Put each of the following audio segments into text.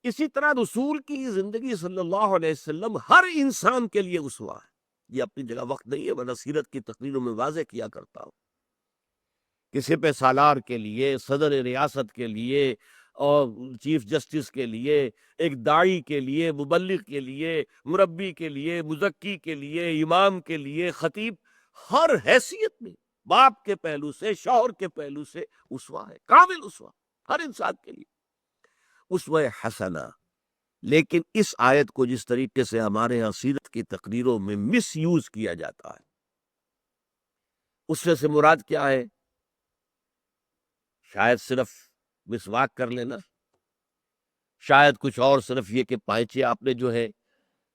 اسی طرح رسول کی زندگی صلی اللہ علیہ وسلم ہر انسان کے لیے اسوہ ہے. یہ اپنی جگہ وقت نہیں ہے، میں سیرت کی تقریروں میں واضح کیا کرتا ہوں. کسی پہ سالار کے لیے، صدر ریاست کے لیے، اور چیف جسٹس کے لیے، ایک داعی کے لیے، مبلغ کے لیے، مربی کے لیے، مزکی کے لیے، امام کے لیے، خطیب، ہر حیثیت میں باپ کے پہلو سے، شوہر کے پہلو سے اسوہ ہے، کامل اسوہ ہر انسان کے لیے، اسوہ حسنہ. لیکن اس آیت کو جس طریقے سے ہمارے یہاں سیرت کی تقریروں میں مس یوز کیا جاتا ہے، اس سے مراد کیا ہے؟ شاید صرف مسواک کر لینا، شاید کچھ اور، صرف یہ کہ پائچے آپ نے جو ہے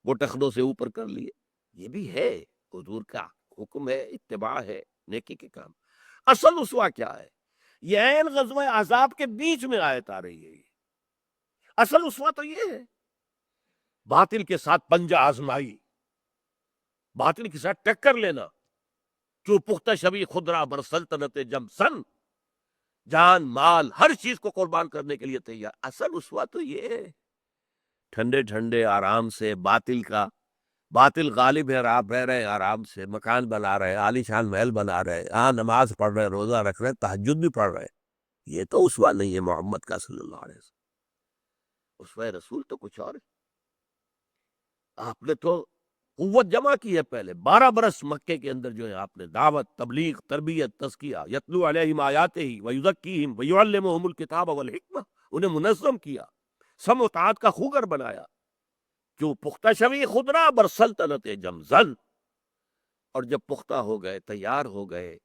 وہ ٹخنوں سے اوپر کر لیے. یہ بھی ہے، حضور کا حکم ہے، اتباع ہے، نیکی کے کام. اصل اسوہ کیا ہے؟ یہ عین غزوہ احزاب کے بیچ میں آیت آ رہی ہے. اصل اسوہ تو یہ ہے، باطل کے ساتھ پنجہ آزمائی، باطل کے ساتھ ٹکر لینا. جو پختہ شبی خدرہ بر سلطنت جم سن، جان مال ہر چیز کو قربان کرنے کے لیے تیار. اصل اسوہ تو یہ ہے، ٹھنڈے ٹھنڈے آرام سے باطل غالب ہے، آپ رہ رہے ہیں آرام سے، مکان بنا رہے، عالیشان محل بنا رہے، نماز پڑھ رہے، روزہ رکھ رہے، تہجد بھی پڑھ رہے. یہ تو اسوہ نہیں ہے محمد کا صلی اللہ علیہ وسلم. اسوہ رسول تو کچھ اور ہے. آپ نے تو قوت جمع کی ہے. پہلے 12 برس مکے کے اندر جو ہے آپ نے دعوت، تبلیغ، تربیت، تزکیہ، یتلو علیہم آیاتہ ویزکیہم ویعلمہم الکتاب والحکمہ، انہیں منظم کیا، سمع و طاعت کا خوگر بنایا. جو پختہ شوی خدرہ بر سلطنت جمزن، اور جب پختہ ہو گئے، تیار ہو گئے،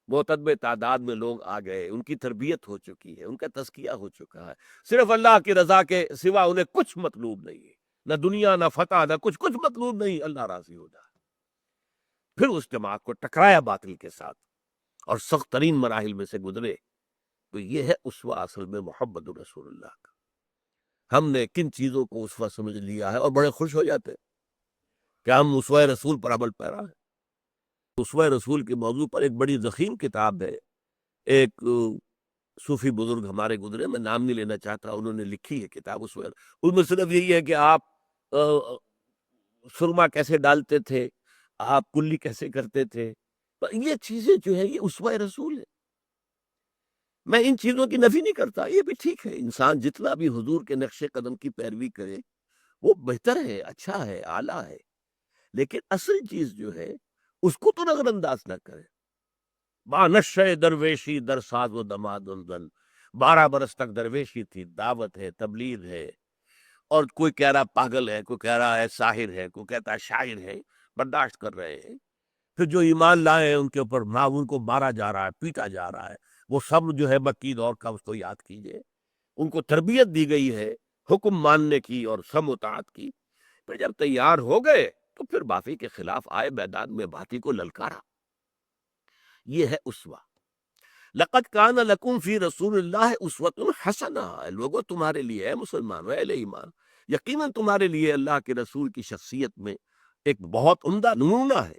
معتدب تعداد میں لوگ آ گئے، ان کی تربیت ہو چکی ہے، ان کا تزکیہ ہو چکا ہے، صرف اللہ کی رضا کے سوا انہیں کچھ مطلوب نہیں ہے، نہ دنیا نہ فتح نہ کچھ مطلوب نہیں، اللہ راضی ہو جائے. پھر اس جماعت کو ٹکرایا باطل کے ساتھ اور سخت ترین مراحل میں سے گزرے. تو یہ ہے اسوہ اصل میں محمد رسول اللہ کا. ہم نے کن چیزوں کو اسوہ سمجھ لیا ہے اور بڑے خوش ہو جاتے ہیں کہ ہم اسوہ رسول پر عمل پیرا ہے. اسوہ رسول کے موضوع پر ایک بڑی ضخیم کتاب ہے، ایک صوفی بزرگ ہمارے گزرے، میں نام نہیں لینا چاہتا، انہوں نے لکھی ہے کتاب اسوہ. ان میں صرف یہی ہے کہ آپ سرما کیسے ڈالتے تھے، آپ کلی کیسے کرتے تھے. یہ چیزیں جو ہے یہ اسوہ رسول ہے. میں ان چیزوں کی نفی نہیں کرتا، یہ بھی ٹھیک ہے، انسان جتنا بھی حضور کے نقش قدم کی پیروی کرے وہ بہتر ہے، اچھا ہے، اعلیٰ ہے. لیکن اصل چیز جو ہے اس کو تو نظر انداز نہ کرے. بانشہ درویشی در ساز و دماد زن، 12 برس تک درویشی تھی، دعوت ہے، تبلیغ ہے، اور کوئی کہہ رہا پاگل ہے، کوئی کہہ رہا ہے ساحر ہے، کوئی کہتا ہے شاعر ہے، برداشت کر رہے ہیں. پھر جو ایمان لائے ہیں ان کے اوپر ان کو مارا جا رہا ہے، پیٹا جا رہا ہے. وہ سب جو ہے مکی دور کا، اس کو یاد کیجئے. ان کو تربیت دی گئی ہے حکم ماننے کی اور سمع و طاعت کی. پھر جب تیار ہو گئے تو پھر باقی کے خلاف آئے، میدان میں باقی کو للکارا. یہ ہے اسوہ. لقد کان لکم فی رسول اللہ اسوۃ حسنہ، لوگوں تمہارے لیے ہے، مسلمانوں، اہل ایمان، یقیناً تمہارے لیے اللہ کے رسول کی شخصیت میں ایک بہت عمدہ نمونہ ہے.